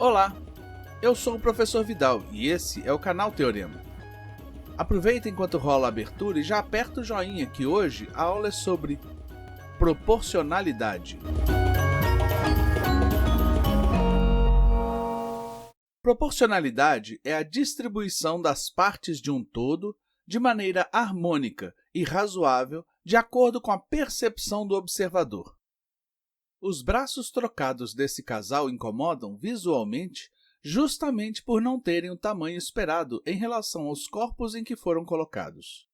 Olá, eu sou o professor Vidal e esse é o canal Teorema. Aproveita enquanto rola a abertura e já aperta o joinha que hoje a aula é sobre proporcionalidade. Proporcionalidade é a distribuição das partes de um todo de maneira harmônica e razoável de acordo com a percepção do observador. Os braços trocados desse casal incomodam visualmente justamente por não terem o tamanho esperado em relação aos corpos em que foram colocados.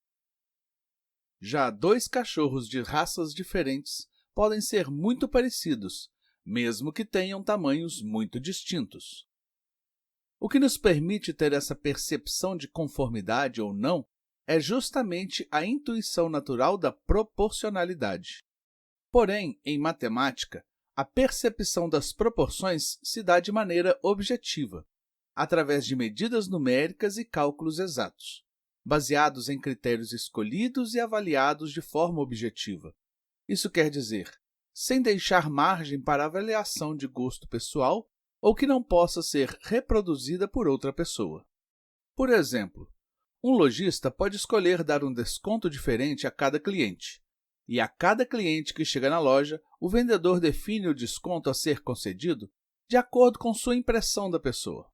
Já dois cachorros de raças diferentes podem ser muito parecidos, mesmo que tenham tamanhos muito distintos. O que nos permite ter essa percepção de conformidade ou não é justamente a intuição natural da proporcionalidade. Porém, em matemática, a percepção das proporções se dá de maneira objetiva, através de medidas numéricas e cálculos exatos, baseados em critérios escolhidos e avaliados de forma objetiva. Isso quer dizer, sem deixar margem para avaliação de gosto pessoal ou que não possa ser reproduzida por outra pessoa. Por exemplo, um lojista pode escolher dar um desconto diferente a cada cliente, e a cada cliente que chega na loja, o vendedor define o desconto a ser concedido de acordo com sua impressão da pessoa.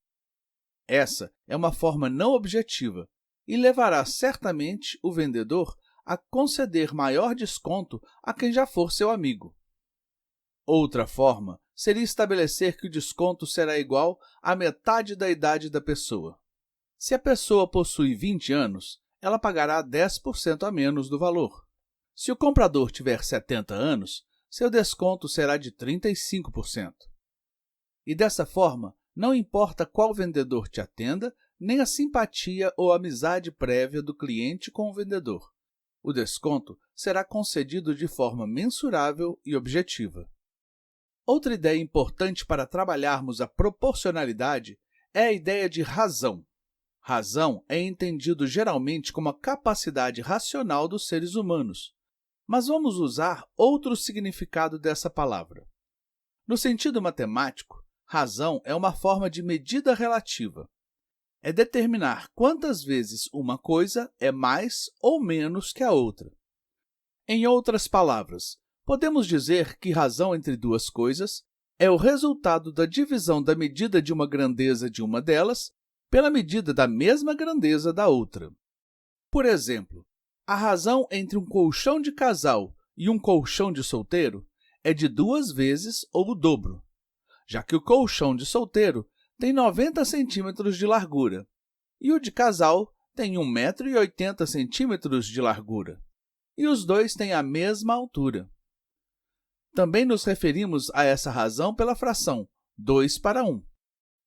Essa é uma forma não objetiva e levará certamente o vendedor a conceder maior desconto a quem já for seu amigo. Outra forma seria estabelecer que o desconto será igual à metade da idade da pessoa. Se a pessoa possui 20 anos, ela pagará 10% a menos do valor. Se o comprador tiver 70 anos, seu desconto será de 35%. E dessa forma, não importa qual vendedor te atenda, nem a simpatia ou amizade prévia do cliente com o vendedor. O desconto será concedido de forma mensurável e objetiva. Outra ideia importante para trabalharmos a proporcionalidade é a ideia de razão. Razão é entendido geralmente como a capacidade racional dos seres humanos, mas vamos usar outro significado dessa palavra. No sentido matemático, razão é uma forma de medida relativa. É determinar quantas vezes uma coisa é mais ou menos que a outra. Em outras palavras, podemos dizer que razão entre duas coisas é o resultado da divisão da medida de uma grandeza de uma delas pela medida da mesma grandeza da outra. Por exemplo, a razão entre um colchão de casal e um colchão de solteiro é de 2 vezes ou o dobro, já que o colchão de solteiro tem 90 centímetros de largura e o de casal tem 1,80 centímetros de largura, e os dois têm a mesma altura. Também nos referimos a essa razão pela fração 2:1.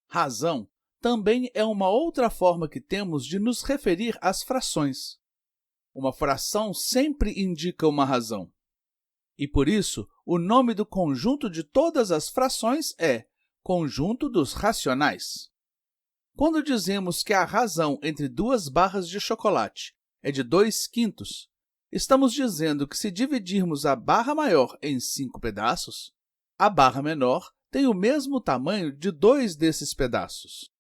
Razão também é uma outra forma que temos de nos referir às frações. Uma fração sempre indica uma razão. E, por isso, o nome do conjunto de todas as frações é conjunto dos racionais. Quando dizemos que a razão entre 2 barras de chocolate é de 2/5, estamos dizendo que se dividirmos a barra maior em 5 pedaços, a barra menor tem o mesmo tamanho de 2 desses pedaços.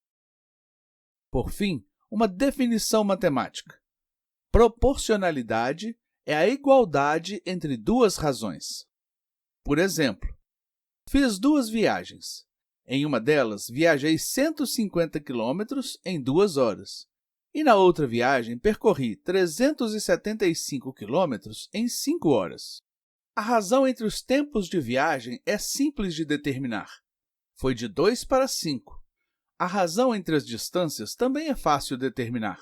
Por fim, uma definição matemática. Proporcionalidade é a igualdade entre 2 razões. Por exemplo, fiz 2 viagens. Em uma delas, viajei 150 km em 2 horas. E na outra viagem, percorri 375 km em 5 horas. A razão entre os tempos de viagem é simples de determinar. Foi de 2:5. A razão entre as distâncias também é fácil de determinar.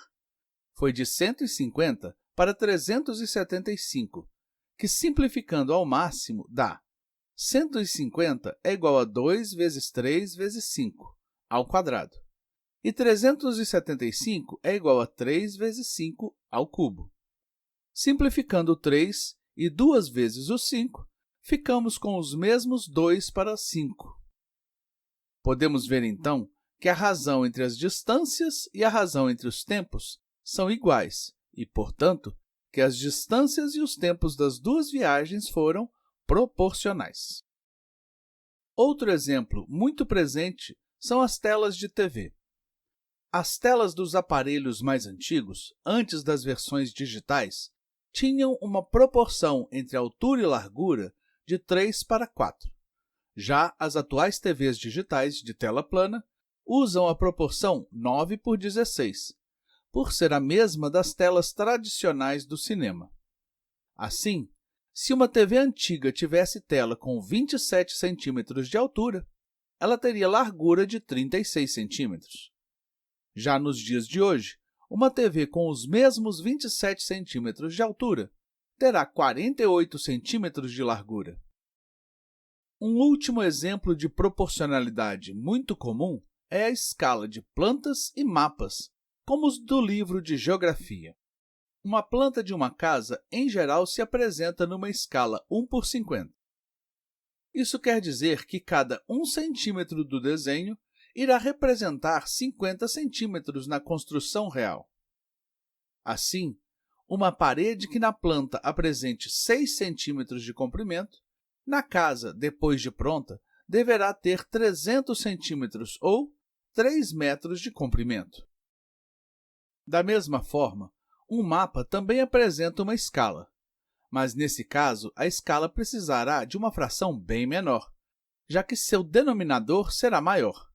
Foi de 150 para 375, que, simplificando ao máximo, dá 150 é igual a 2 vezes 3 vezes 5, ao quadrado, e 375 é igual a 3 vezes 5 ao cubo. Simplificando o 3 e 2 vezes o 5, ficamos com os mesmos 2:5. Podemos ver, então, que a razão entre as distâncias e a razão entre os tempos são iguais e, portanto, que as distâncias e os tempos das 2 viagens foram proporcionais. Outro exemplo muito presente são as telas de TV. As telas dos aparelhos mais antigos, antes das versões digitais, tinham uma proporção entre altura e largura de 3:4. Já as atuais TVs digitais de tela plana usam a proporção 9:16, por ser a mesma das telas tradicionais do cinema. Assim, se uma TV antiga tivesse tela com 27 centímetros de altura, ela teria largura de 36 centímetros. Já nos dias de hoje, uma TV com os mesmos 27 centímetros de altura terá 48 centímetros de largura. Um último exemplo de proporcionalidade muito comum é a escala de plantas e mapas, como os do livro de geografia. Uma planta de uma casa, em geral, se apresenta numa escala 1:50. Isso quer dizer que cada 1 centímetro do desenho irá representar 50 centímetros na construção real. Assim, uma parede que na planta apresente 6 centímetros de comprimento, na casa, depois de pronta, deverá ter 300 centímetros ou 3 metros de comprimento. Da mesma forma, um mapa também apresenta uma escala, mas nesse caso a escala precisará de uma fração bem menor, já que seu denominador será maior.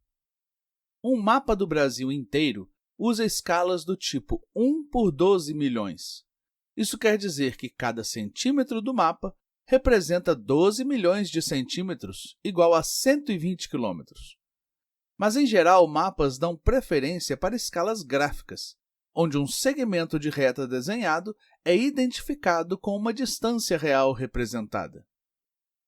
Um mapa do Brasil inteiro usa escalas do tipo 1/12 milhões. Isso quer dizer que cada centímetro do mapa representa 12 milhões de centímetros, igual a 120 quilômetros. Mas, em geral, mapas dão preferência para escalas gráficas, onde um segmento de reta desenhado é identificado com uma distância real representada.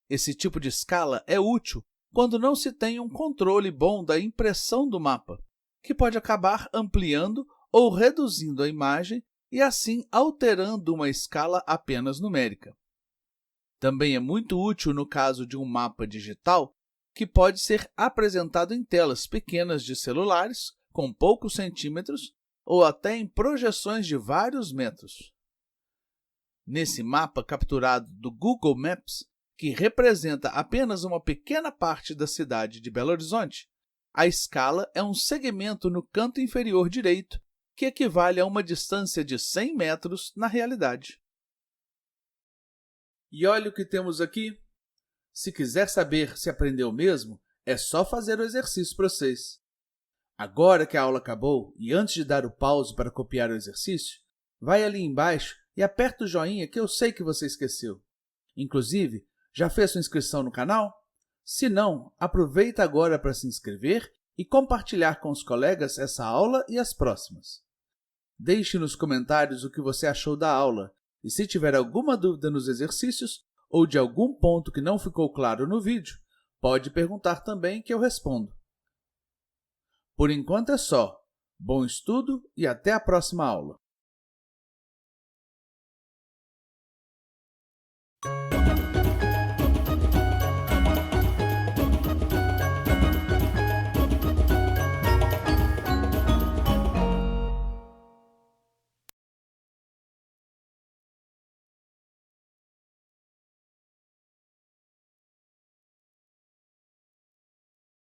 Esse tipo de escala é útil quando não se tem um controle bom da impressão do mapa, que pode acabar ampliando ou reduzindo a imagem e, assim, alterando uma escala apenas numérica. Também é muito útil no caso de um mapa digital, que pode ser apresentado em telas pequenas de celulares, com poucos centímetros, ou até em projeções de vários metros. Nesse mapa capturado do Google Maps, que representa apenas uma pequena parte da cidade de Belo Horizonte, a escala é um segmento no canto inferior direito, que equivale a uma distância de 100 metros na realidade. E olha o que temos aqui. Se quiser saber se aprendeu mesmo, é só fazer o exercício para vocês. Agora que a aula acabou e antes de dar o pause para copiar o exercício, vai ali embaixo e aperta o joinha que eu sei que você esqueceu. Inclusive, já fez sua inscrição no canal? Se não, aproveita agora para se inscrever e compartilhar com os colegas essa aula e as próximas. Deixe nos comentários o que você achou da aula e se tiver alguma dúvida nos exercícios ou de algum ponto que não ficou claro no vídeo, pode perguntar também que eu respondo. Por enquanto é só. Bom estudo e até a próxima aula!